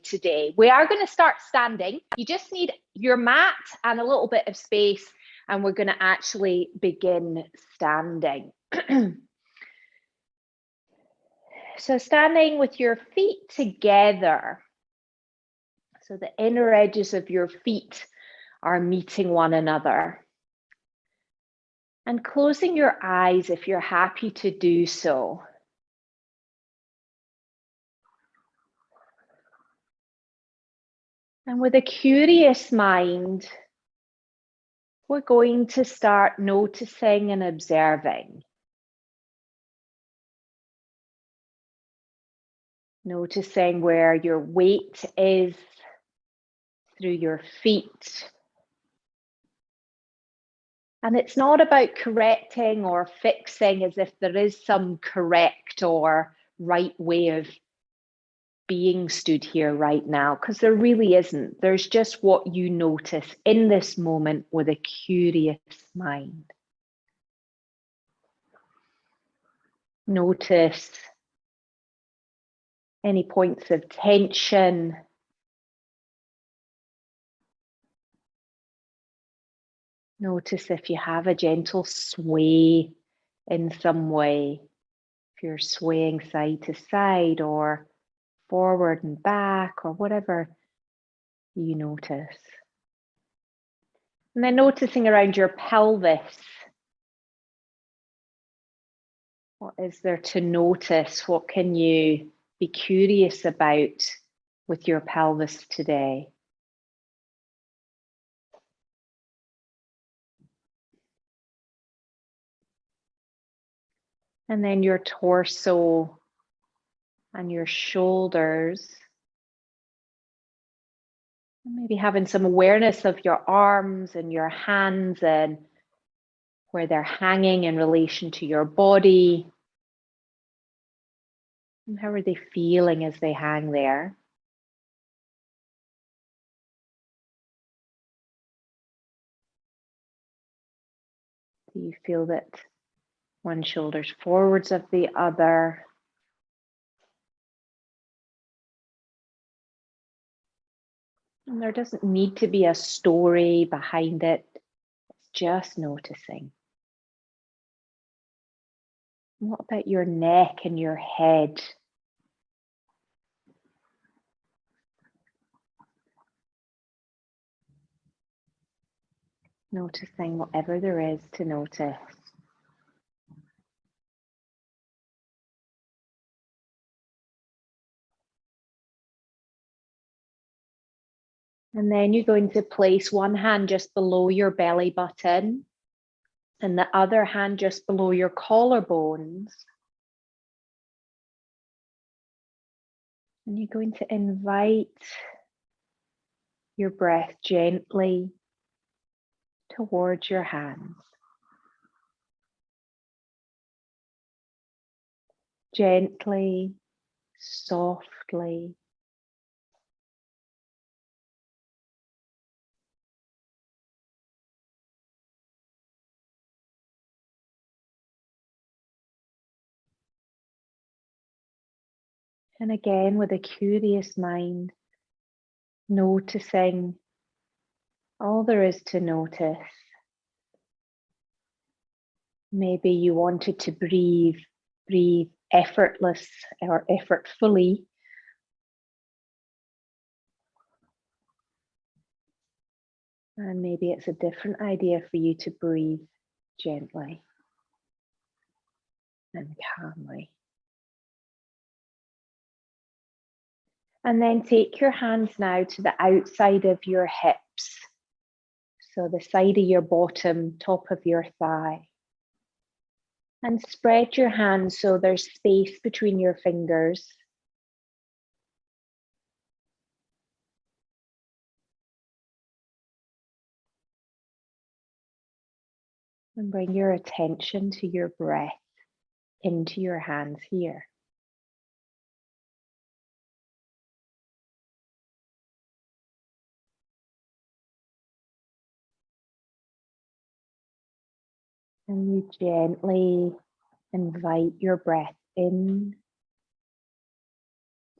today. We are going to start standing. You just need your mat and a little bit of space, and we're going to actually begin standing. So standing with your feet together. So the inner edges of your feet are meeting one another. And closing your eyes if you're happy to do so. And with a curious mind, we're going to start noticing and observing. Noticing where your weight is through your feet. And it's not about correcting or fixing as if there is some correct or right way of being stood here right now, because there really isn't. There's just what you notice in this moment with a curious mind. Notice any points of tension. Notice if you have a gentle sway in some way, if you're swaying side to side or forward and back or whatever you notice. And then noticing around your pelvis. What is there to notice? What can you be curious about with your pelvis today? And then your torso and your shoulders. And maybe having some awareness of your arms and your hands and where they're hanging in relation to your body. And how are they feeling as they hang there? Do you feel that one shoulder's forwards of the other? And there doesn't need to be a story behind it. It's just noticing. What about your neck and your head? Noticing whatever there is to notice. And then you're going to place one hand just below your belly button and the other hand just below your collarbones. And you're going to invite your breath gently towards your hands. Gently, softly. And again, with a curious mind, noticing all there is to notice. Maybe you wanted to breathe effortless or effortfully. And maybe it's a different idea for you to breathe gently and calmly. And then take your hands now to the outside of your hips. So the side of your bottom, top of your thigh. And spread your hands so there's space between your fingers. And bring your attention to your breath into your hands here. And you gently invite your breath in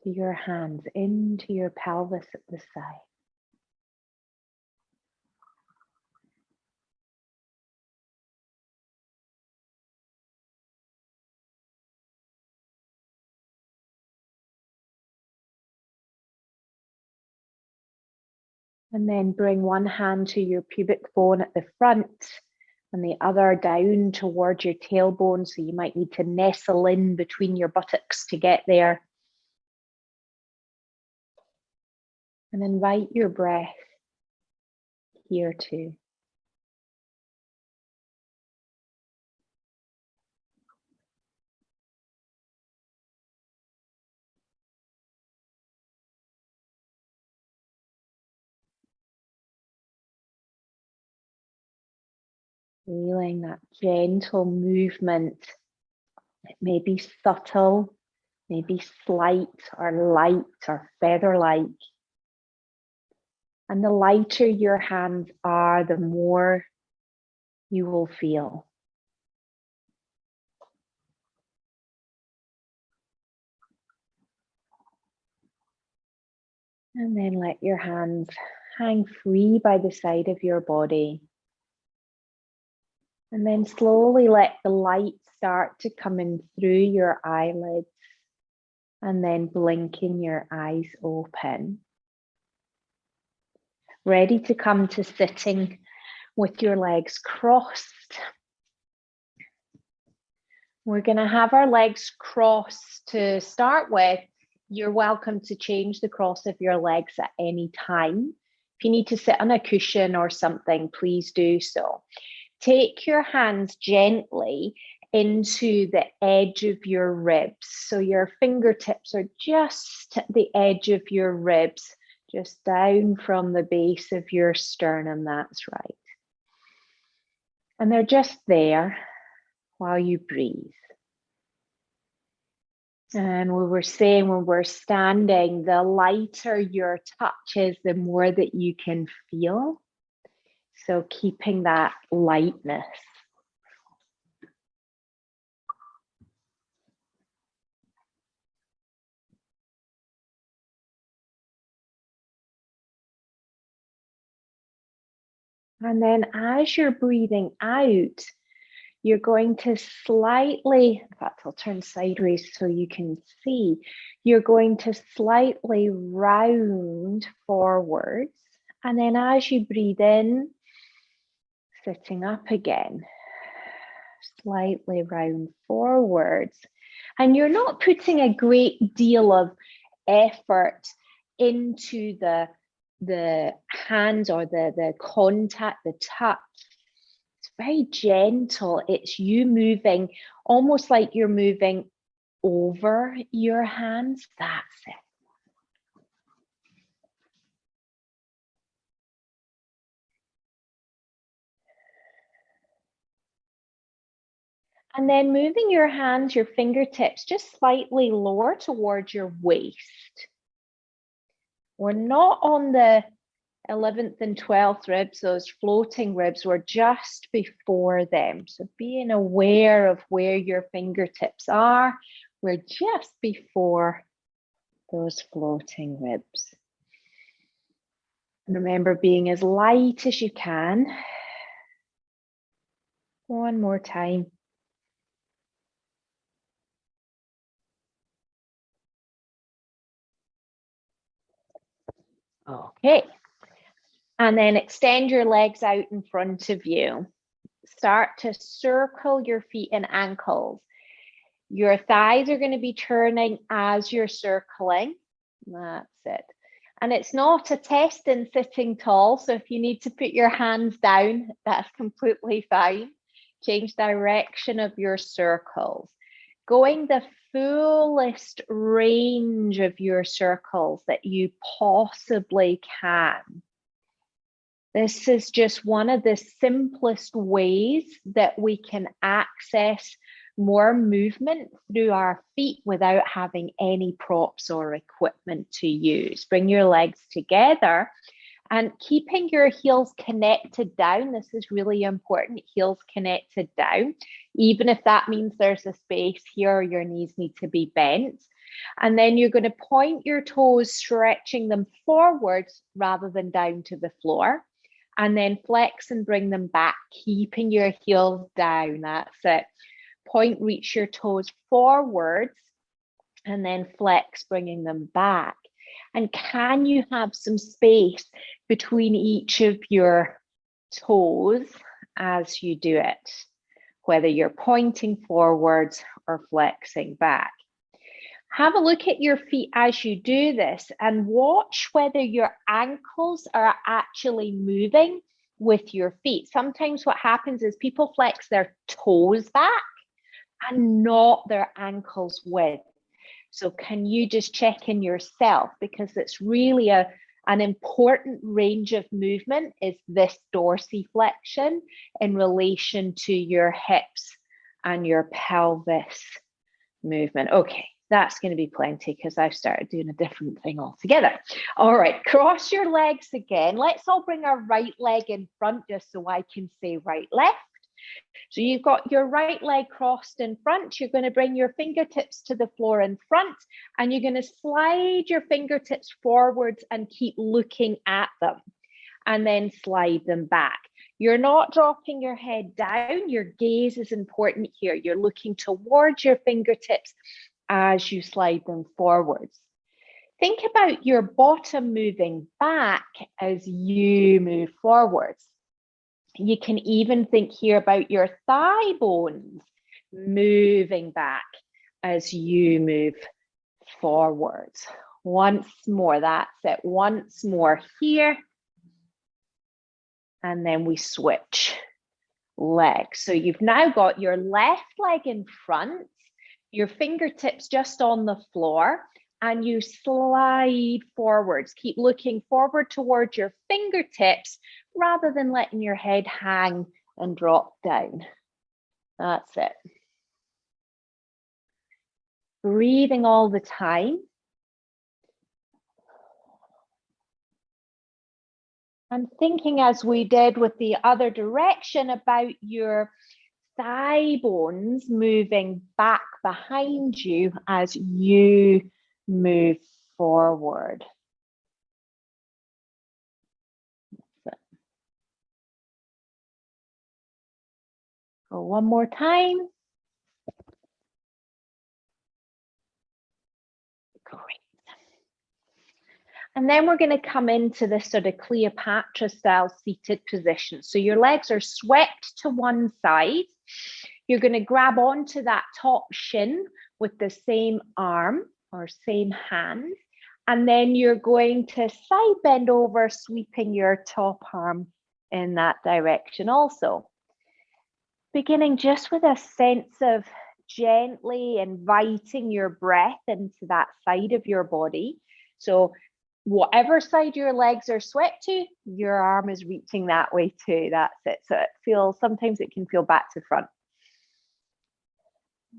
to your hands, into your pelvis at the side. And then bring one hand to your pubic bone at the front and the other down towards your tailbone. So you might need to nestle in between your buttocks to get there. And invite your breath here too. Feeling that gentle movement. It may be subtle, maybe slight or light or feather-like. And the lighter your hands are, the more you will feel. And then let your hands hang free by the side of your body. And then slowly let the light start to come in through your eyelids. And then blinking your eyes open. Ready to come to sitting with your legs crossed. We're going to have our legs crossed to start with. You're welcome to change the cross of your legs at any time. If you need to sit on a cushion or something, please do so. Take your hands gently into the edge of your ribs. So your fingertips are just at the edge of your ribs, just down from the base of your sternum. That's right. And they're just there while you breathe. And we were saying when we're standing, the lighter your touch is, the more that you can feel. So keeping that lightness. And then as you're breathing out, you're going to slightly, in fact, I'll turn sideways so you can see, you're going to slightly round forwards. And then as you breathe in, sitting up again, slightly round forwards. And you're not putting a great deal of effort into the hands or the contact, the touch. It's very gentle. It's you moving, almost like you're moving over your hands. That's it. And then moving your hands, your fingertips, just slightly lower towards your waist. We're not on the 11th and 12th ribs, those floating ribs, we're just before them. So being aware of where your fingertips are, we're just before those floating ribs. And remember, being as light as you can. One more time. Okay. And then extend your legs out in front of you. Start to circle your feet and ankles. Your thighs are going to be turning as you're circling. That's it. And it's not a test in sitting tall. So if you need to put your hands down, that's completely fine. Change direction of your circles. Going the fullest range of your circles that you possibly can. This is just one of the simplest ways that we can access more movement through our feet without having any props or equipment to use. Bring your legs together and keeping your heels connected down. This is really important, heels connected down, even if that means there's a space here or your knees need to be bent. And then you're going to point your toes, stretching them forwards rather than down to the floor. And then flex and bring them back, keeping your heels down. That's it. Point, reach your toes forwards, and then flex, bringing them back. And can you have some space between each of your toes as you do it, whether you're pointing forwards or flexing back? Have a look at your feet as you do this and watch whether your ankles are actually moving with your feet. Sometimes what happens is people flex their toes back and not their ankles with. So can you just check in yourself, because it's really an important range of movement is this dorsiflexion in relation to your hips and your pelvis movement. Okay, that's going to be plenty because I've started doing a different thing altogether. All right, cross your legs again. Let's all bring our right leg in front just so I can say right, left. So you've got your right leg crossed in front. You're going to bring your fingertips to the floor in front, and you're going to slide your fingertips forwards and keep looking at them, and then slide them back. You're not dropping your head down. Your gaze is important here. You're looking towards your fingertips as you slide them forwards. Think about your bottom moving back as you move forwards. You can even think here about your thigh bones moving back as you move forwards. Once more, that's it. Once more here. And then we switch legs. So you've now got your left leg in front, your fingertips just on the floor, and you slide forwards. Keep looking forward towards your fingertips rather than letting your head hang and drop down. That's it. Breathing all the time. And thinking, as we did with the other direction, about your thigh bones moving back behind you as you move forward. Go one more time. Great. And then we're going to come into this sort of Cleopatra style seated position. So your legs are swept to one side. You're going to grab onto that top shin with the same arm or same hand. And then you're going to side bend over, sweeping your top arm in that direction also. Beginning just with a sense of gently inviting your breath into that side of your body. So whatever side your legs are swept to, your arm is reaching that way too. That's it. So it feels, sometimes it can feel back to front.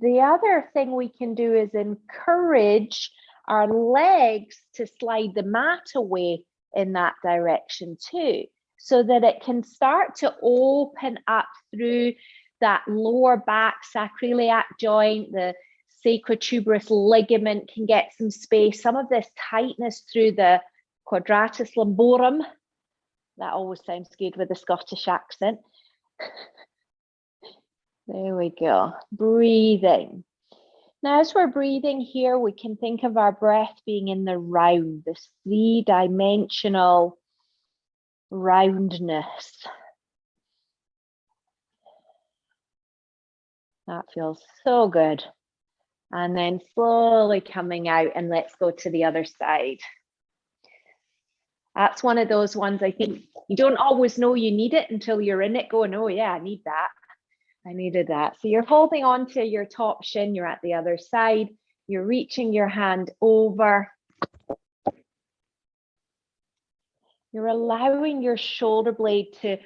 The other thing we can do is encourage our legs to slide the mat away in that direction too, so that it can start to open up through that lower back sacroiliac joint. The sacrotuberous ligament can get some space. Some of this tightness through the quadratus lumborum. That always sounds good with a Scottish accent. There we go. Breathing. Now, as we're breathing here, we can think of our breath being in the round, this three-dimensional roundness. That feels so good. And then slowly coming out, and let's go to the other side. That's one of those ones I think you don't always know you need it until you're in it going, oh yeah, I need that. I needed that. So you're holding on to your top shin, you're at the other side, you're reaching your hand over. You're allowing your shoulder blade to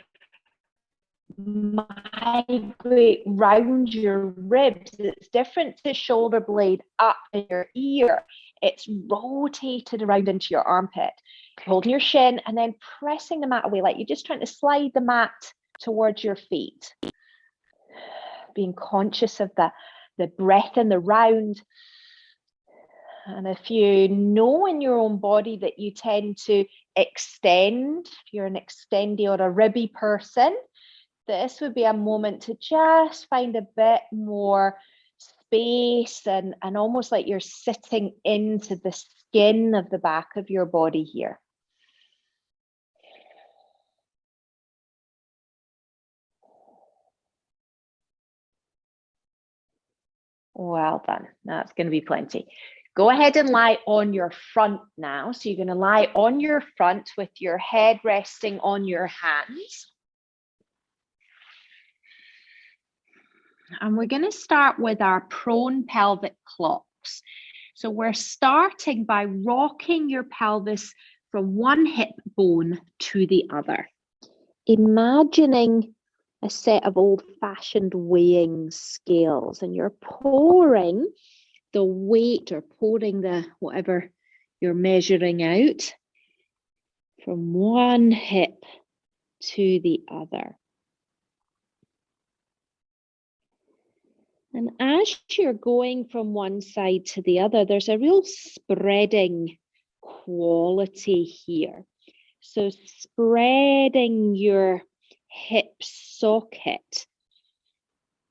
migrate round your ribs. It's different to shoulder blade up in your ear. It's rotated around into your armpit. Holding your shin and then pressing the mat away, like you're just trying to slide the mat towards your feet. Being conscious of the breath in the round. And if you know in your own body that you tend to extend, if you're an extendy or a ribby person, this would be a moment to just find a bit more space and almost like you're sitting into the skin of the back of your body here. Well done. That's going to be plenty. Go ahead and lie on your front now. So you're going to lie on your front with your head resting on your hands. And we're going to start with our prone pelvic clocks. So we're starting by rocking your pelvis from one hip bone to the other. Imagining a set of old-fashioned weighing scales, and you're pouring the weight or pouring the whatever you're measuring out from one hip to the other. And as you're going from one side to the other, there's a real spreading quality here. So spreading your hip socket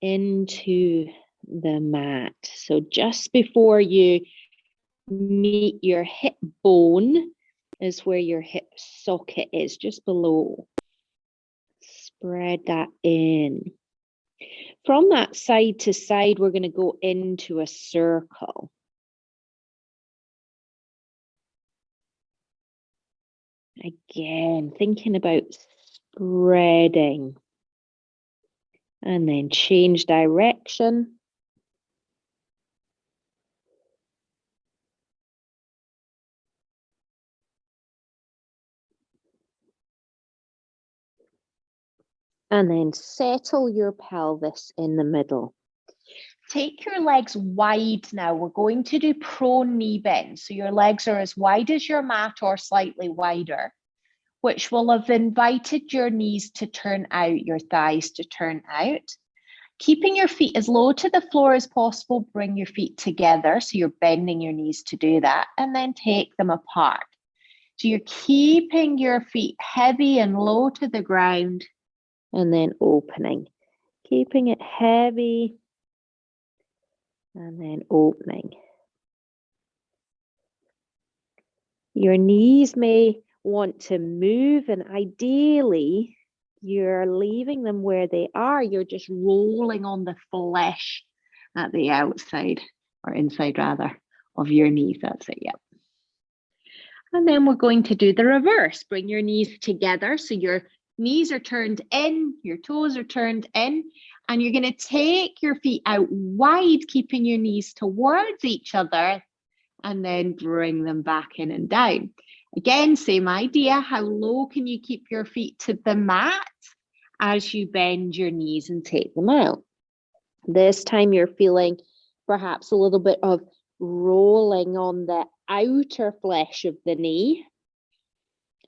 into the mat. So just before you meet your hip bone is where your hip socket is, just below. Spread that in. From that side to side, we're going to go into a circle. Again, thinking about spreading. And then change direction. And then settle your pelvis in the middle. Take your legs wide now. We're going to do prone knee bend. So your legs are as wide as your mat or slightly wider, which will have invited your knees to turn out, your thighs to turn out. Keeping your feet as low to the floor as possible, bring your feet together. So you're bending your knees to do that, and then take them apart. So you're keeping your feet heavy and low to the ground, and then opening. Keeping it heavy, and then opening. Your knees may want to move, and ideally, you're leaving them where they are. You're just rolling on the flesh at the outside, or inside rather, of your knees. That's it, yep. And then we're going to do the reverse. Bring your knees together. So your knees are turned in, your toes are turned in, and you're going to take your feet out wide, keeping your knees towards each other, and then bring them back in and down. Again, same idea. How low can you keep your feet to the mat as you bend your knees and take them out? This time you're feeling perhaps a little bit of rolling on the outer flesh of the knee.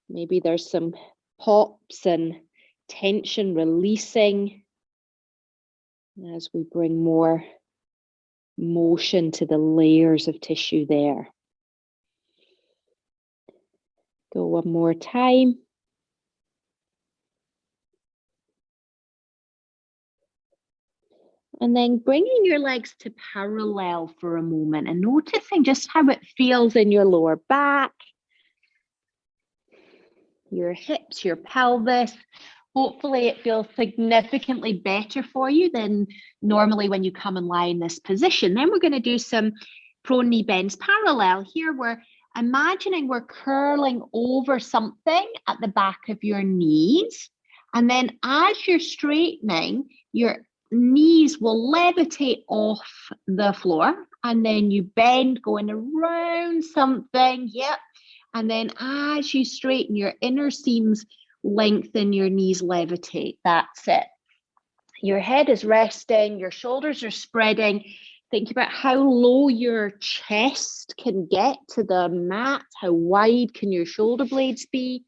Maybe there's some pops and tension releasing as we bring more motion to the layers of tissue there. Go one more time. And then bringing your legs to parallel for a moment and noticing just how it feels in your lower back, your hips, your pelvis. Hopefully it feels significantly better for you than normally when you come and lie in this position. Then we're going to do some prone knee bends parallel. Here we're imagining we're curling over something at the back of your knees. And then as you're straightening, your knees will levitate off the floor. And then you bend going around something. Yep. And then as you straighten, your inner seams lengthen, your knees levitate. That's it. Your head is resting, your shoulders are spreading. Think about how low your chest can get to the mat. How wide can your shoulder blades be?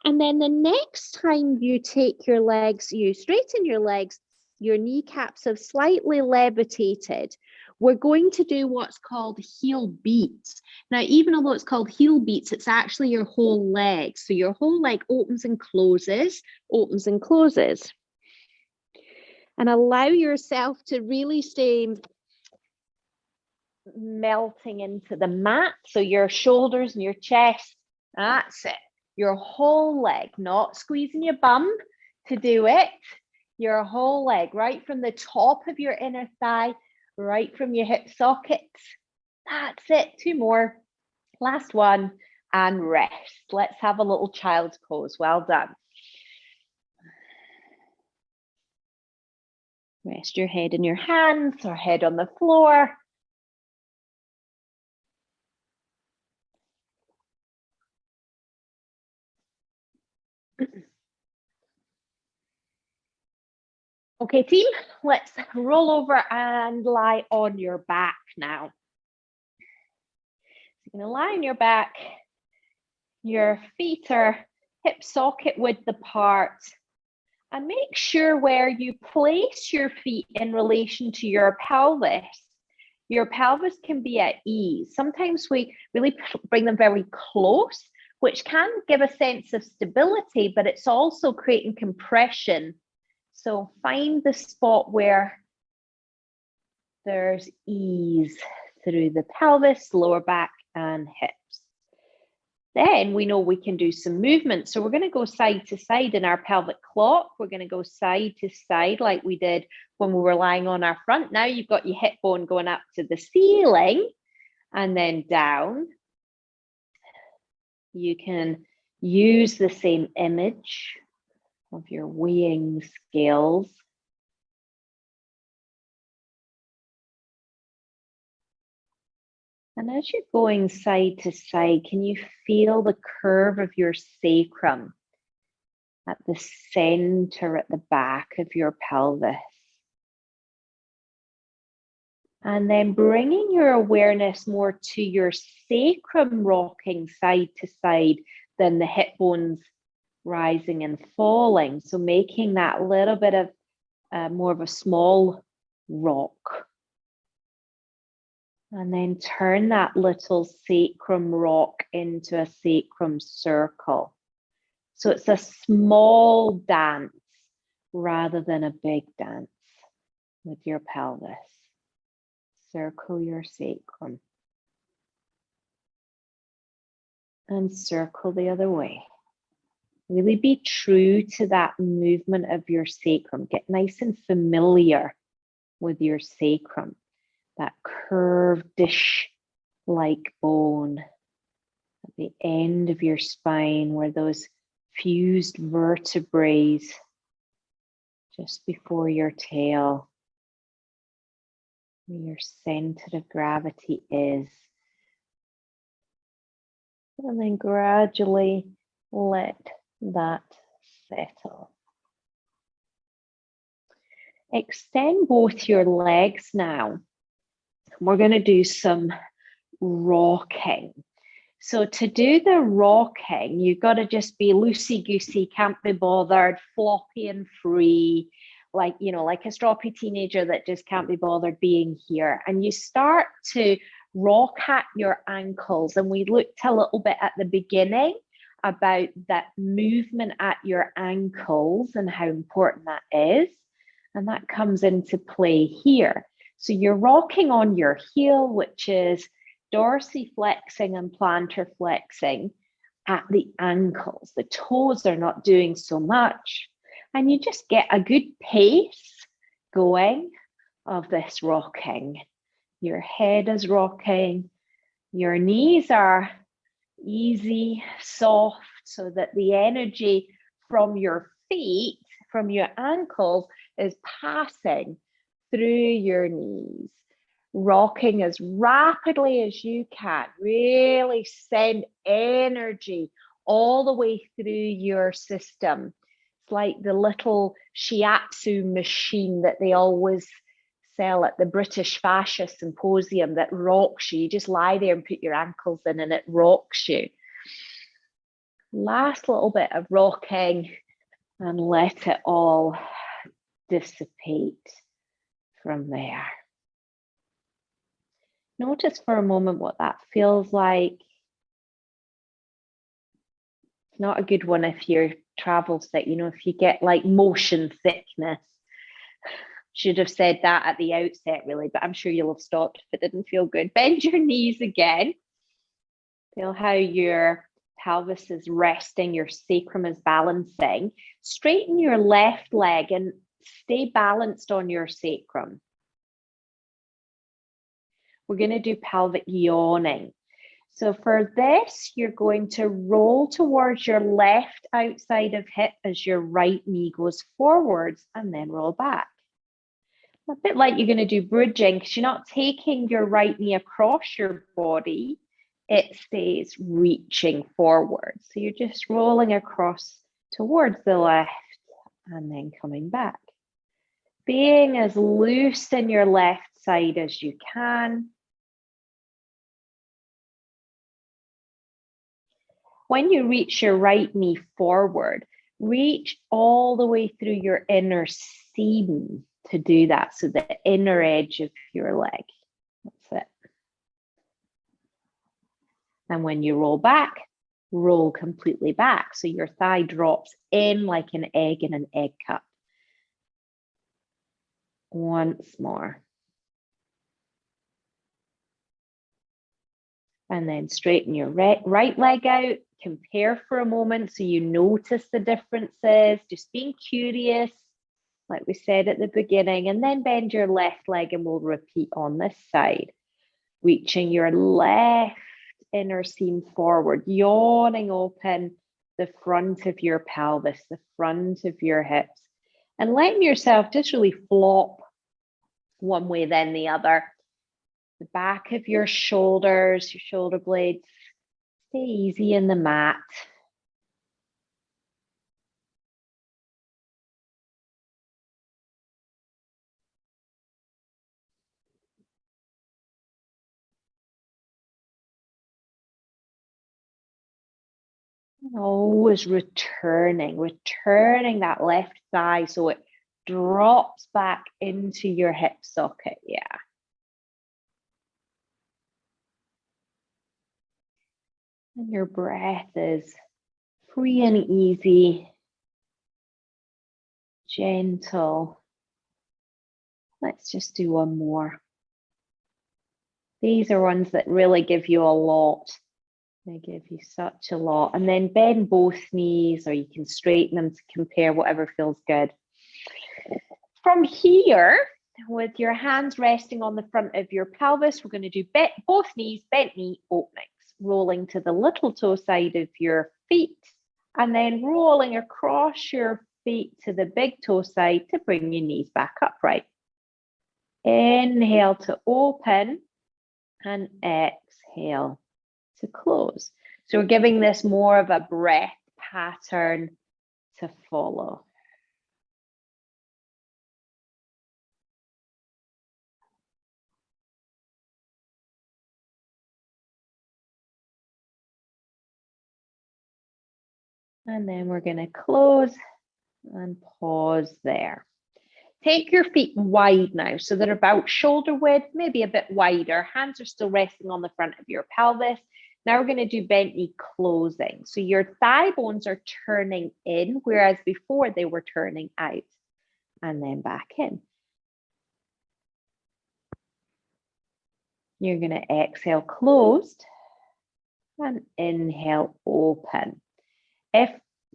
And then the next time you take your legs, you straighten your legs, your kneecaps have slightly levitated. we're going to do what's called heel beats. Now, even although it's called heel beats, it's actually your whole leg. So your whole leg opens and closes, opens and closes. And allow yourself to really stay melting into the mat. So your shoulders and your chest, that's it. Your whole leg, not squeezing your bum to do it. Your whole leg, right from the top of your inner thigh, right from your hip sockets. That's it. 2 more. Last one, and rest. Let's have a little child's pose. Well done. Rest your head in your hands or head on the floor. Okay, team, let's roll over and lie on your back now. You're gonna lie on your back. Your feet are hip socket width apart. And make sure where you place your feet in relation to your pelvis can be at ease. Sometimes we really bring them very close, which can give a sense of stability, but it's also creating compression. So find the spot where there's ease through the pelvis, lower back, and hips. Then we know we can do some movement. So we're going to go side to side in our pelvic clock. We're going to go side to side like we did when we were lying on our front. Now you've got your hip bone going up to the ceiling and then down. You can use the same image of your weighing scales. And as you're going side to side, can you feel the curve of your sacrum at the center, at the back of your pelvis? And then bringing your awareness more to your sacrum rocking side to side than the hip bones rising and falling. So making that little bit of more of a small rock. And then turn that little sacrum rock into a sacrum circle. So it's a small dance rather than a big dance with your pelvis. Circle your sacrum. And circle the other way. Really be true to that movement of your sacrum. Get nice and familiar with your sacrum. That curved dish-like bone at the end of your spine where those fused vertebrae just before your tail, where your center of gravity is. And then gradually let that settle. Extend both your legs now. We're going to do some rocking. So to do the rocking, you've got to just be loosey-goosey, can't be bothered, floppy and free, like, you know, like a stroppy teenager that just can't be bothered being here. And you start to rock at your ankles. And we looked a little bit at the beginning about that movement at your ankles and how important that is. And that comes into play here. So you're rocking on your heel, which is dorsiflexing and plantar flexing at the ankles. The toes are not doing so much. And you just get a good pace going of this rocking. Your head is rocking. Your knees are easy, soft, so that the energy from your feet, from your ankles, is passing through your knees, rocking as rapidly as you can. Really send energy all the way through your system. It's like the little shiatsu machine that they always sell at the British Fascist Symposium that rocks you. You just lie there and put your ankles in and it rocks you. Last little bit of rocking and let it all dissipate from there. Notice for a moment what that feels like. It's not a good one if you're travel sick, you know, if you get like motion sickness. Should have said that at the outset, really, but I'm sure you'll have stopped if it didn't feel good. Bend your knees again. Feel how your pelvis is resting, your sacrum is balancing. Straighten your left leg and stay balanced on your sacrum. We're going to do pelvic yawning. So for this, you're going to roll towards your left outside of hip as your right knee goes forwards and then roll back. A bit like you're going to do bridging because you're not taking your right knee across your body. It stays reaching forward. So you're just rolling across towards the left and then coming back. Being as loose in your left side as you can. When you reach your right knee forward, reach all the way through your inner seam to do that. So the inner edge of your leg. That's it. And when you roll back, roll completely back. So your thigh drops in like an egg in an egg cup. Once more. And then straighten your right leg out. Compare for a moment so you notice the differences. Just being curious, like we said at the beginning. And then bend your left leg and we'll repeat on this side. Reaching your left inner seam forward, yawning open the front of your pelvis, the front of your hips, and letting yourself just really flop one way then the other. The back of your shoulders, your shoulder blades, stay easy in the mat. Always returning that left thigh so it drops back into your hip socket. Yeah. And your breath is free and easy, gentle. Let's just do one more. These are ones that really give you a lot. They give you such a lot. And then bend both knees, or you can straighten them to compare whatever feels good. From here, with your hands resting on the front of your pelvis, we're going to do both knees, bent knee openings, rolling to the little toe side of your feet, and then rolling across your feet to the big toe side to bring your knees back upright. Inhale to open and exhale to close. So we're giving this more of a breath pattern to follow. And then we're going to close and pause there. Take your feet wide now, so they're about shoulder width, maybe a bit wider. Hands are still resting on the front of your pelvis. Now we're going to do bent knee closing. So your thigh bones are turning in, whereas before they were turning out. And then back in. You're going to exhale closed and inhale open. If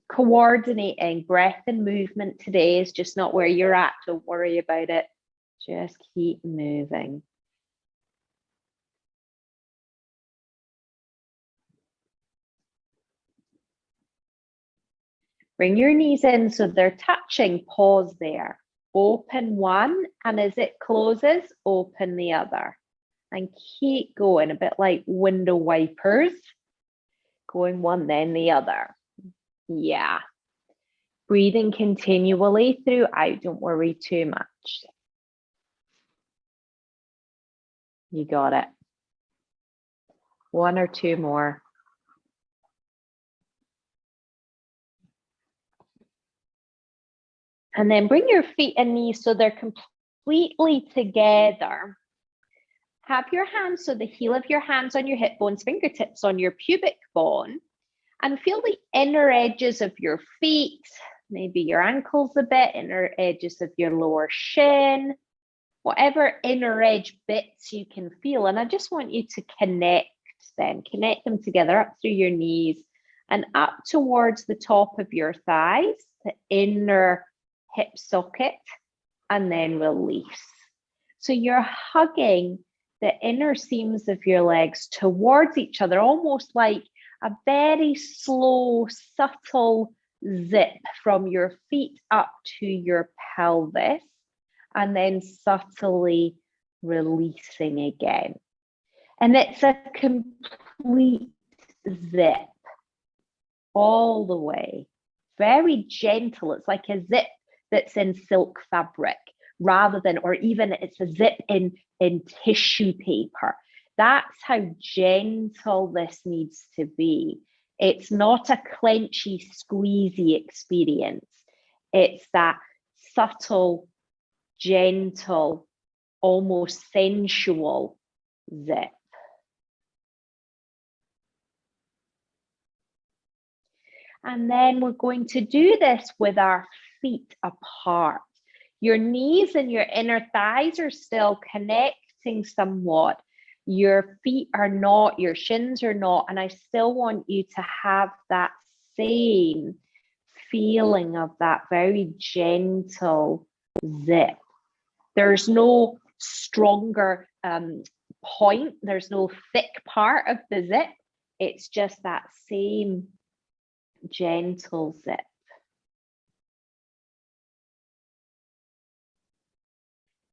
coordinating breath and movement today is just not where you're at, don't worry about it. Just keep moving. Bring your knees in so they're touching. Pause there. Open one, and as it closes, open the other. And keep going, a bit like window wipers. Going one, then the other. Yeah. Breathing continually throughout. Don't worry too much. You got it. One or two more. And then bring your feet and knees so they're completely together. Have your hands, so the heel of your hands on your hip bones, fingertips on your pubic bone, and feel the inner edges of your feet, maybe your ankles a bit, inner edges of your lower shin, whatever inner edge bits you can feel. And I just want you to connect them together up through your knees and up towards the top of your thighs, the inner hip socket, and then release. So you're hugging the inner seams of your legs towards each other, almost like a very slow, subtle zip from your feet up to your pelvis, and then subtly releasing again. And it's a complete zip all the way, very gentle. It's like a zip that's in silk fabric rather than, or even it's a zip in tissue paper. That's how gentle this needs to be. It's not a clenchy, squeezy experience. It's that subtle, gentle, almost sensual zip. And then we're going to do this with our feet apart. Your knees and your inner thighs are still connecting somewhat. Your feet are not, your shins are not, and I still want you to have that same feeling of that very gentle zip. There's no stronger point, there's no thick part of the zip. It's just that same gentle zip.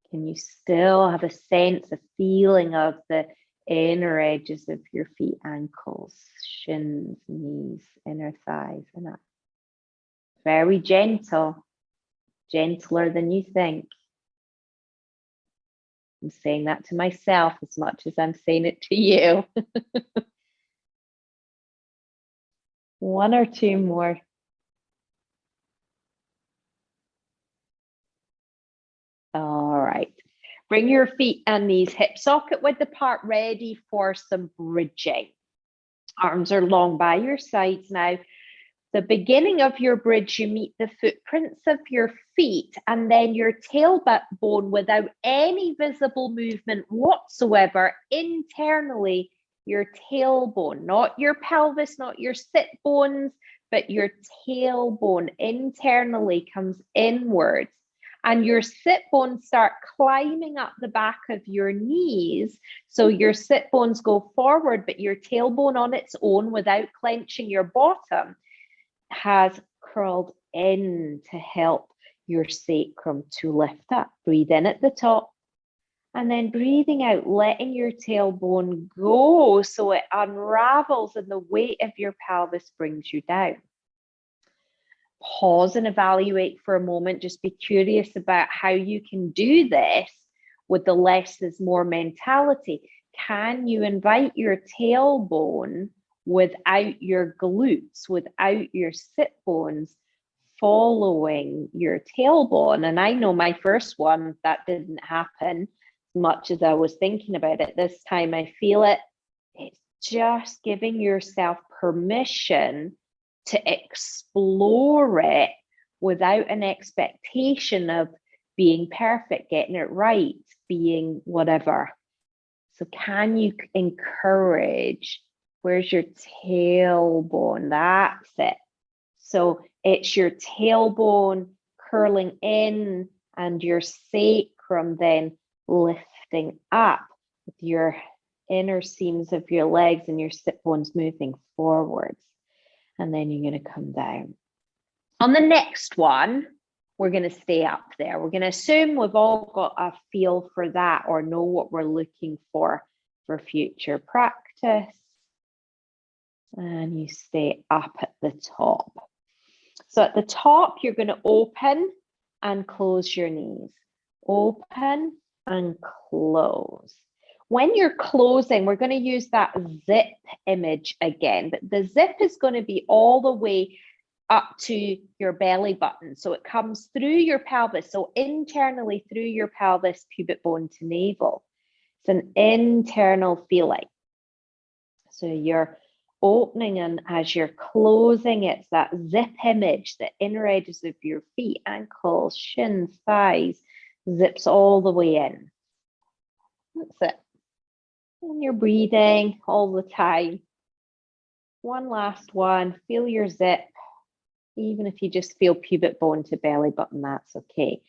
Can you still have a sense, a feeling of the inner edges of your feet, ankles, shins, knees, inner thighs, and that? Very gentle, gentler than you think. I'm saying that to myself as much as I'm saying it to you. One or two more. All right. Bring your feet and knees hip socket width apart, ready for some bridging. Arms are long by your sides now. The beginning of your bridge, you meet the footprints of your feet and then your tailbone without any visible movement whatsoever internally, your tailbone, not your pelvis, not your sit bones, but your tailbone internally comes inwards. And your sit bones start climbing up the back of your knees. So your sit bones go forward, but your tailbone on its own, without clenching your bottom, has curled in to help your sacrum to lift up. Breathe in at the top. And then breathing out, letting your tailbone go so it unravels and the weight of your pelvis brings you down. Pause and evaluate for a moment. Just be curious about how you can do this with the less is more mentality. Can you invite your tailbone without your glutes, without your sit bones, following your tailbone? And I know my first one, that didn't happen as much as I was thinking about it. This time I feel it. It's just giving yourself permission to explore it without an expectation of being perfect, getting it right, being whatever. So can you encourage, where's your tailbone? That's it. So it's your tailbone curling in and your sacrum then lifting up with your inner seams of your legs and your sit bones moving forwards. And then you're going to come down. On the next one, we're going to stay up there. We're going to assume we've all got a feel for that or know what we're looking for future practice. And you stay up at the top. So at the top, you're going to open and close your knees. Open and close. When you're closing, we're going to use that zip image again, but the zip is going to be all the way up to your belly button. So it comes through your pelvis, so internally through your pelvis, pubic bone to navel. It's an internal feeling. So you're opening, and as you're closing, it's that zip image, the inner edges of your feet, ankles, shins, thighs, zips all the way in. That's it. And you're breathing all the time. One last one, feel your zip. Even if you just feel pubic bone to belly button, that's okay.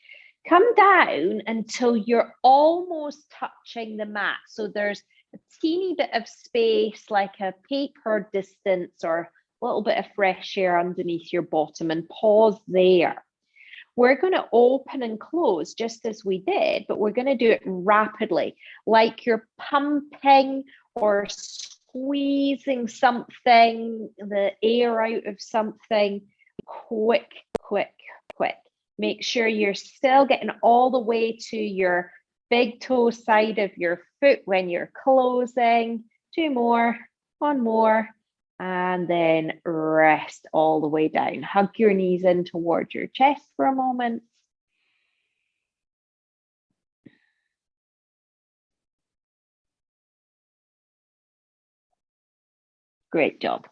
Come down until you're almost touching the mat. So there's a teeny bit of space, like a paper distance or a little bit of fresh air underneath your bottom, and pause there. We're going to open and close just as we did, but we're going to do it rapidly, like you're pumping or squeezing something, the air out of something. Quick, quick, quick. Make sure you're still getting all the way to your big toe side of your foot when you're closing. 2 more, 1 more, and then rest all the way down. Hug your knees in towards your chest for a moment. Great job.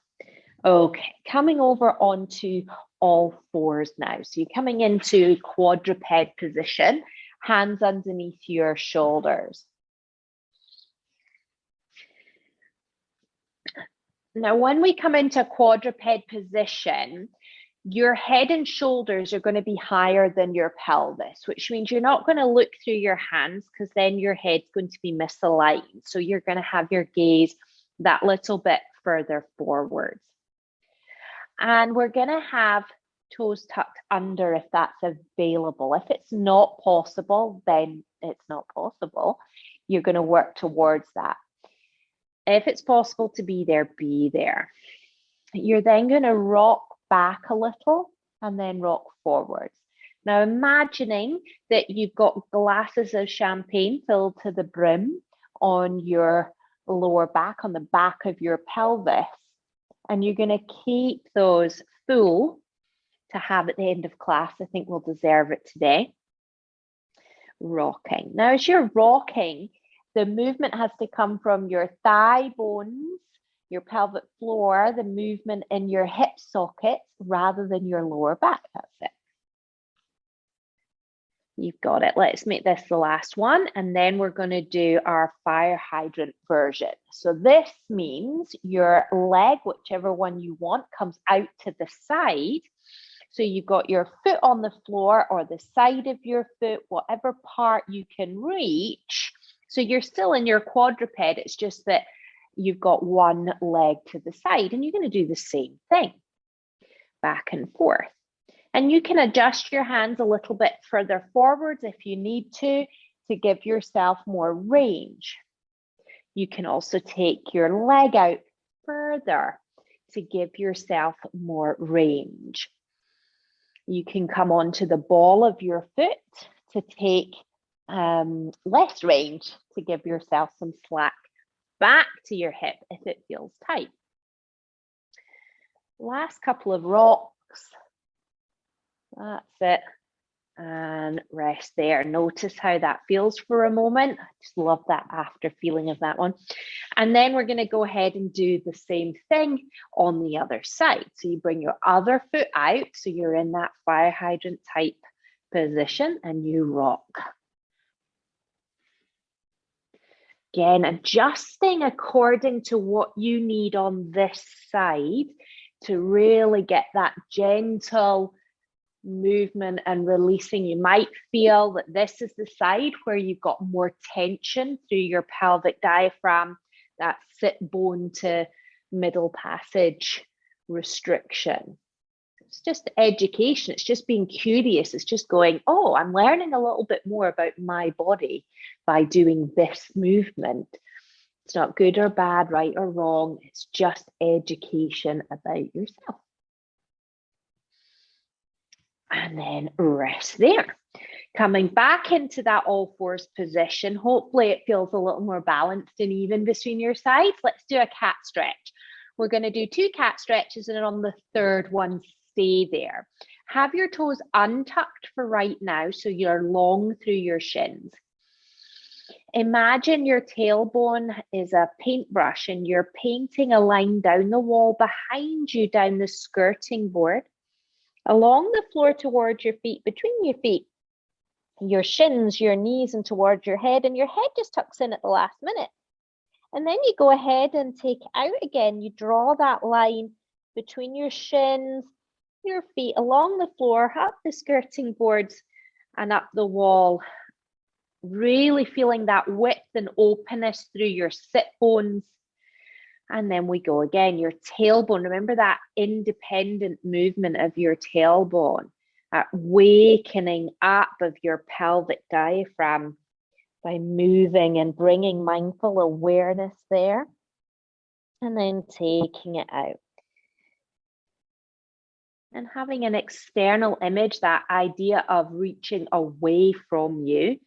Okay, coming over onto all fours now. So you're coming into quadruped position, hands underneath your shoulders. Now, when we come into quadruped position, your head and shoulders are going to be higher than your pelvis, which means you're not going to look through your hands, because then your head's going to be misaligned. So you're going to have your gaze that little bit further forwards. And we're going to have toes tucked under if that's available. If it's not possible, then it's not possible. You're going to work towards that. If it's possible to be there, be there. You're then going to rock back a little and then rock forwards. Now, imagining that you've got glasses of champagne filled to the brim on your lower back, on the back of your pelvis, and you're going to keep those full to have at the end of class. I think we'll deserve it today. Rocking. Now, as you're rocking, the movement has to come from your thigh bones, your pelvic floor, the movement in your hip sockets, rather than your lower back. That's it. You've got it. Let's make this the last one, and then we're going to do our fire hydrant version. So this means your leg, whichever one you want, comes out to the side. So you've got your foot on the floor or the side of your foot, whatever part you can reach. So you're still in your quadruped. It's just that you've got one leg to the side, and you're going to do the same thing, back and forth. And you can adjust your hands a little bit further forwards if you need to give yourself more range. You can also take your leg out further to give yourself more range. You can come onto the ball of your foot to take less range, to give yourself some slack back to your hip if it feels tight. Last couple of rocks. That's it. And rest there. Notice how that feels for a moment. I just love that after feeling of that one. And then we're going to go ahead and do the same thing on the other side. So you bring your other foot out. So you're in that fire hydrant type position, and you rock. Again, adjusting according to what you need on this side to really get that gentle movement and releasing. You might feel that this is the side where you've got more tension through your pelvic diaphragm, that sit bone to middle passage restriction. It's just education. It's just being curious. It's just going, oh, I'm learning a little bit more about my body by doing this movement. It's not good or bad, right or wrong. It's just education about yourself. And then rest there. Coming back into that all fours position. Hopefully it feels a little more balanced and even between your sides. Let's do a cat stretch. We're going to do 2 cat stretches, and on the third one, stay there. Have your toes untucked for right now, so you're long through your shins. Imagine your tailbone is a paintbrush and you're painting a line down the wall behind you, down the skirting board, along the floor towards your feet, between your feet, your shins, your knees, and towards your head. And your head just tucks in at the last minute. And then you go ahead and take out again. You draw that line between your shins, your feet, along the floor, up the skirting boards, and up the wall. Really feeling that width and openness through your sit bones. And then we go again, your tailbone. Remember that independent movement of your tailbone, that wakening up of your pelvic diaphragm by moving and bringing mindful awareness there. And then taking it out. And having an external image, that idea of reaching away from you,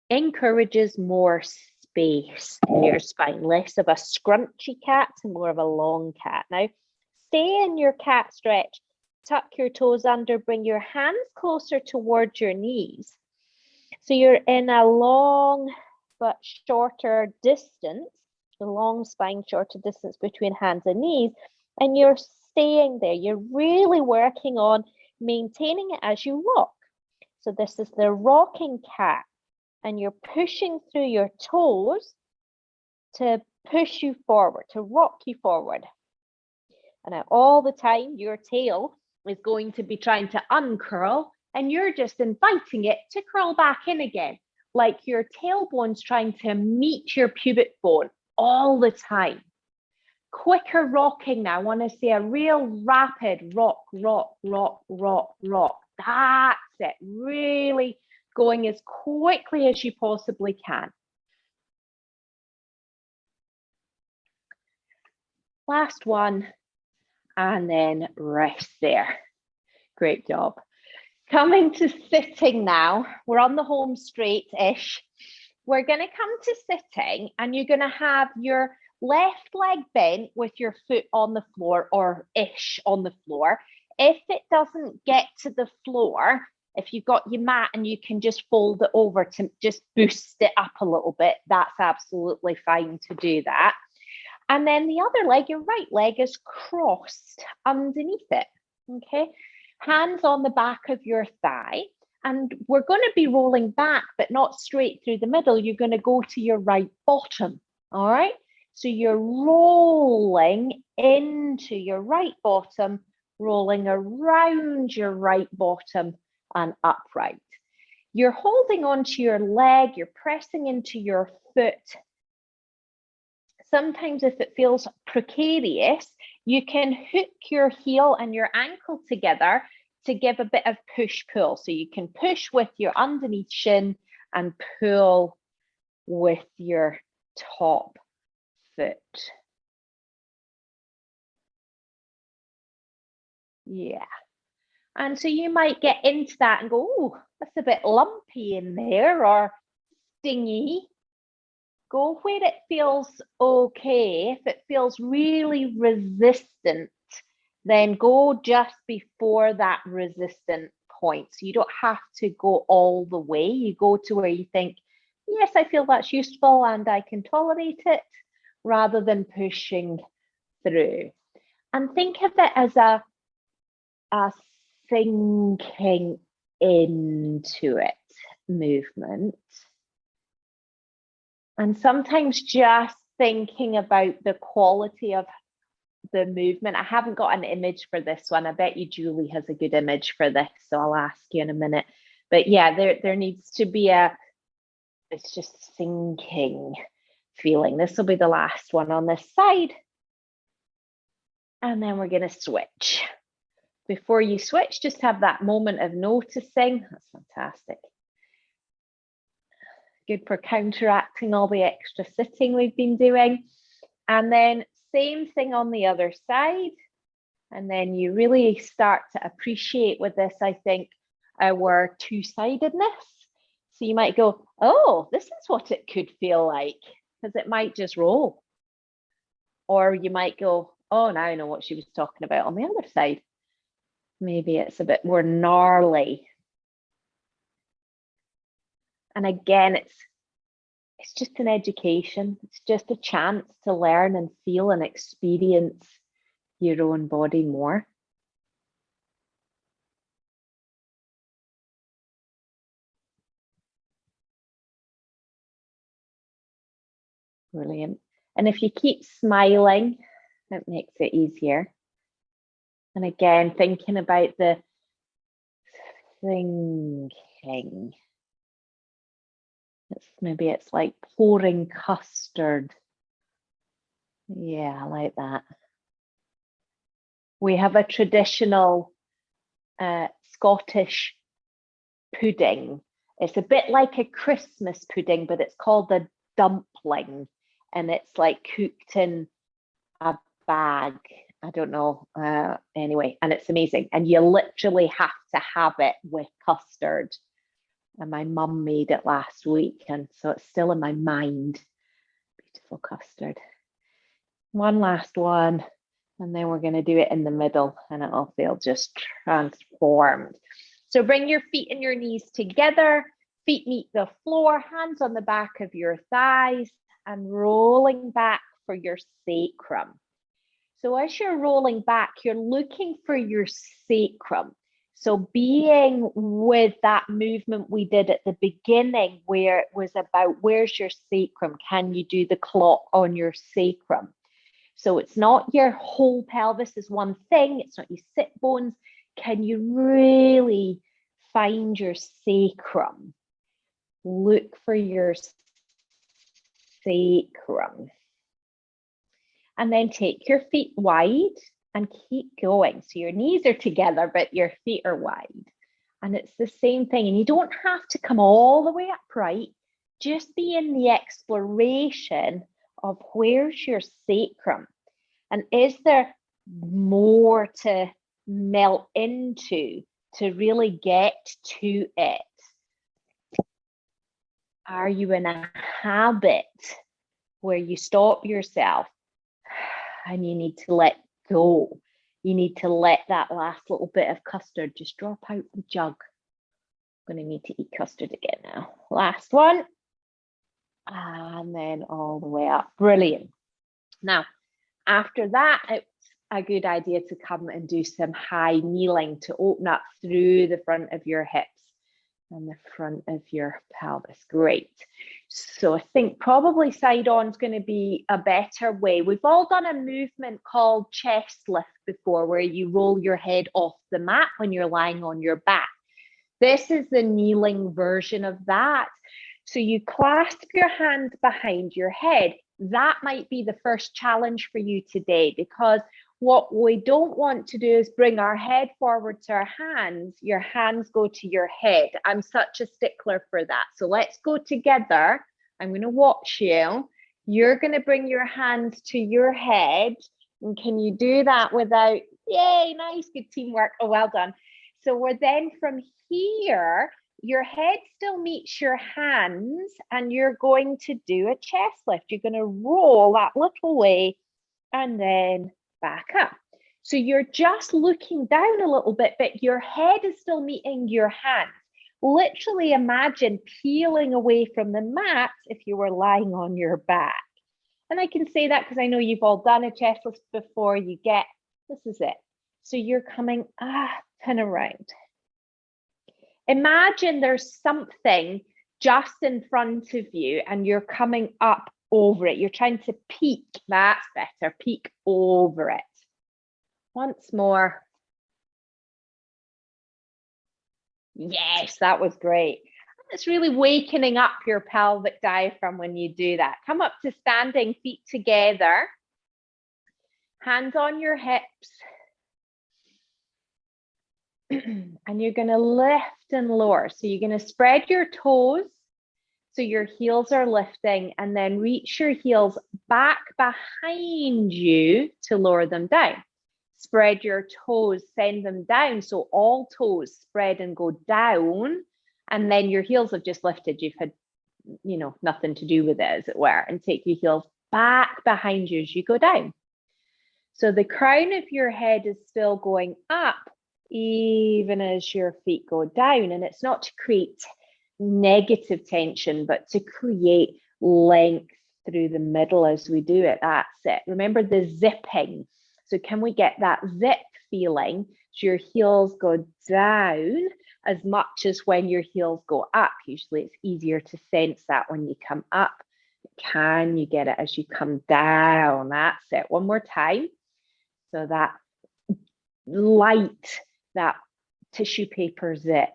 encourages more space in your spine, less of a scrunchy cat and more of a long cat. Now, stay in your cat stretch, tuck your toes under, bring your hands closer towards your knees. So you're in a long but shorter distance, a long spine, shorter distance between hands and knees, and you're staying there. You're really working on maintaining it as you rock. So this is the rocking cat. And you're pushing through your toes to push you forward, to rock you forward. And all the time, your tail is going to be trying to uncurl, and you're just inviting it to curl back in again, like your tailbone's trying to meet your pubic bone all the time. Quicker rocking now. I want to say a real rapid rock, rock, rock, rock, rock. That's it. Really going as quickly as you possibly can. Last one, and then rest there. Great job. Coming to sitting now. We're on the home straight-ish. We're going to come to sitting, and you're going to have your left leg bent with your foot on the floor, or ish on the floor. If it doesn't get to the floor, if you've got your mat and you can just fold it over to just boost it up a little bit, that's absolutely fine to do that. And then the other leg, your right leg, is crossed underneath it, okay? Hands on the back of your thigh. And we're going to be rolling back, but not straight through the middle. You're going to go to your right bottom, all right? So you're rolling into your right bottom, rolling around your right bottom, and upright. You're holding onto your leg, you're pressing into your foot. Sometimes if it feels precarious, you can hook your heel and your ankle together to give a bit of push-pull. So you can push with your underneath shin and pull with your top foot. Yeah. And so you might get into that and go, oh, that's a bit lumpy in there, or stingy. Go where it feels okay. If it feels really resistant, then go just before that resistant point. So you don't have to go all the way. You go to where you think, yes, I feel that's useful and I can tolerate it, rather than pushing through. And think of it as a sinking into it movement. And sometimes just thinking about the quality of the movement. I haven't got an image for this one. I bet you Julie has a good image for this, so I'll ask you in a minute. But yeah, there needs to be it's just sinking feeling. This will be the last one on this side. And then we're going to switch. Before you switch, just have that moment of noticing. That's fantastic. Good for counteracting all the extra sitting we've been doing. And then same thing on the other side. And then you really start to appreciate with this, I think, our two-sidedness. So you might go, oh, this is what it could feel like, because it might just roll. Or you might go, oh, now I know what she was talking about on the other side. Maybe it's a bit more gnarly. And again, it's it's just an education. It's just a chance to learn and feel and experience your own body more. Brilliant. And if you keep smiling, it makes it easier. And again, thinking about the thinking. Maybe it's like pouring custard. Yeah, I like that. We have a traditional Scottish pudding. It's a bit like a Christmas pudding, but it's called a dumpling. And it's like cooked in a bag. I don't know. Anyway, and it's amazing. And you literally have to have it with custard. And my mum made it last week, and so it's still in my mind. Beautiful custard. One last one, and then we're going to do it in the middle, and it'll feel just transformed. So bring your feet and your knees together. Feet meet the floor, hands on the back of your thighs, and rolling back for your sacrum. So as you're rolling back, you're looking for your sacrum. So being with that movement we did at the beginning, where it was about where's your sacrum? Can you do the clock on your sacrum? So it's not your whole pelvis is one thing. It's not your sit bones. Can you really find your sacrum? Look for your sacrum. And then take your feet wide and keep going. So your knees are together, but your feet are wide. And it's the same thing. And you don't have to come all the way upright. Just be in the exploration of where's your sacrum. And is there more to melt into to really get to it? Are you in a habit where you stop yourself and you need to let go? You need to let that last little bit of custard just drop out the jug. I'm going to need to eat custard again now. Last one. And then all the way up. Brilliant. Now, after that, it's a good idea to come and do some high kneeling to open up through the front of your hips and the front of your pelvis. Great. So I think probably side on is going to be a better way. We've all done a movement called chest lift before, where you roll your head off the mat when you're lying on your back. This is the kneeling version of that. So you clasp your hands behind your head. That might be the first challenge for you today, because what we don't want to do is bring our head forward to our hands. Your hands go to your head. I'm such a stickler for that. So let's go together. I'm going to watch you. You're going to bring your hands to your head. And can you do that without, yay, nice, good teamwork. Oh, well done. So we're then from here, your head still meets your hands, and you're going to do a chest lift. You're going to roll that little way and then back up. So you're just looking down a little bit, but your head is still meeting your hands. Literally imagine peeling away from the mat if you were lying on your back. And I can say that because I know you've all done a chest lift before. You get, this is it. So you're coming up and around. Imagine there's something just in front of you and you're coming up over it. You're trying to peek. That's better. Peek over it. Once more. Yes, that was great. It's really wakening up your pelvic diaphragm when you do that. Come up to standing, feet together. Hands on your hips. And you're going to lift and lower. So you're going to spread your toes so your heels are lifting, and then reach your heels back behind you to lower them down. Spread your toes, send them down. So all toes spread and go down, and then your heels have just lifted. You've had, you know, nothing to do with it, as it were, and take your heels back behind you as you go down. So the crown of your head is still going up, even as your feet go down. And it's not to create negative tension, but to create length through the middle as we do it. That's it. Remember the zipping. So can we get that zip feeling? So your heels go down as much as when your heels go up. Usually it's easier to sense that when you come up. Can you get it as you come down? That's it. One more time. So that light, that tissue paper zip.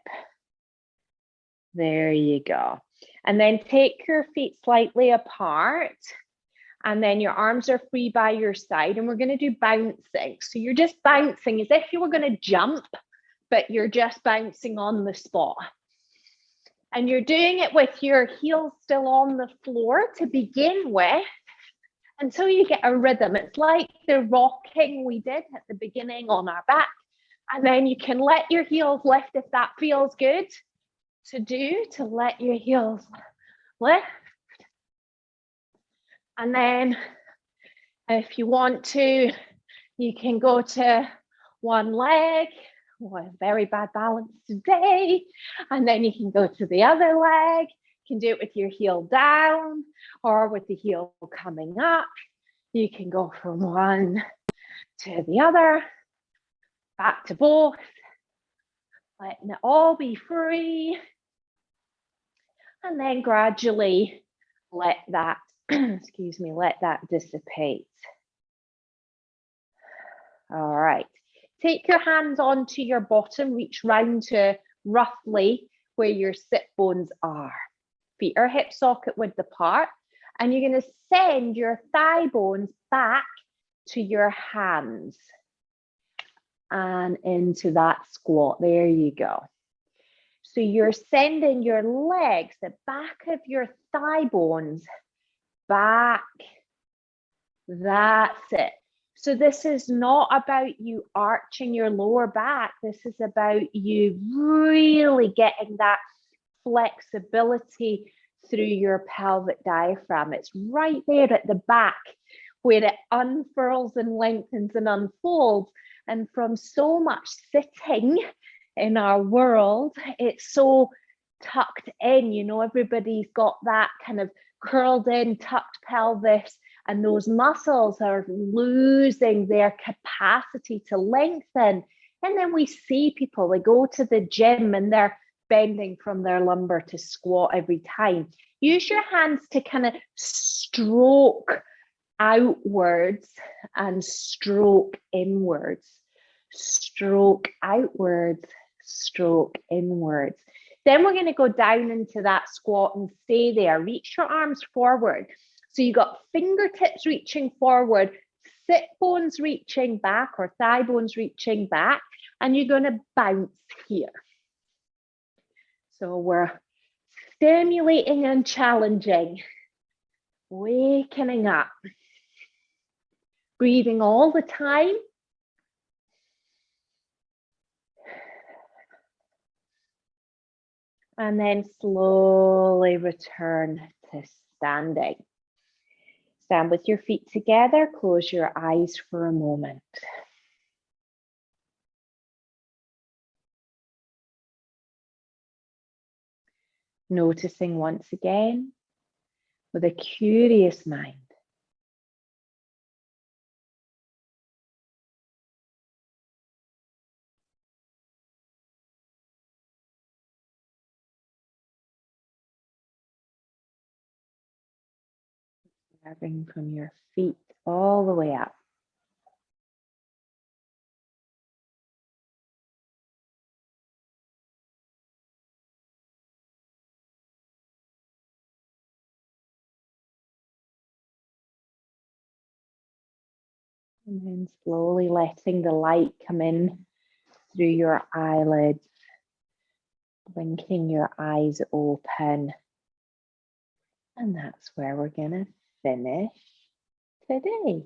There you go. And then take your feet slightly apart. And then your arms are free by your side. And we're going to do bouncing. So you're just bouncing as if you were going to jump, but you're just bouncing on the spot. And you're doing it with your heels still on the floor to begin with, until you get a rhythm. It's like the rocking we did at the beginning on our back. And then you can let your heels lift if that feels good to do, to let your heels lift. And then if you want to, you can go to one leg. Oh, very bad balance today. And then you can go to the other leg. You can do it with your heel down or with the heel coming up. You can go from one to the other, back to both, letting it all be free. And then gradually let that, excuse me, let that dissipate. All right. Take your hands onto your bottom, reach round to roughly where your sit bones are. Feet are hip socket width apart, and you're going to send your thigh bones back to your hands and into that squat. There you go. So you're sending your legs, the back of your thigh bones back. That's it. So this is not about you arching your lower back. This is about you really getting that flexibility through your pelvic diaphragm. It's right there at the back where it unfurls and lengthens and unfolds. And from so much sitting in our world, it's so tucked in. You know, everybody's got that kind of curled in, tucked pelvis. And those muscles are losing their capacity to lengthen. And then we see people, they go to the gym and they're bending from their lumbar to squat every time. Use your hands to kind of stroke outwards and stroke inwards. Stroke outwards, stroke inwards. Then we're going to go down into that squat and stay there. Reach your arms forward. So you got fingertips reaching forward, sit bones reaching back or thigh bones reaching back, and you're going to bounce here. So we're stimulating and challenging, wakening up, breathing all the time. And then slowly return to standing. Stand with your feet together, close your eyes for a moment. Noticing once again with a curious mind. Observing from your feet all the way up. And then slowly letting the light come in through your eyelids, blinking your eyes open. And that's where we're going to finish today.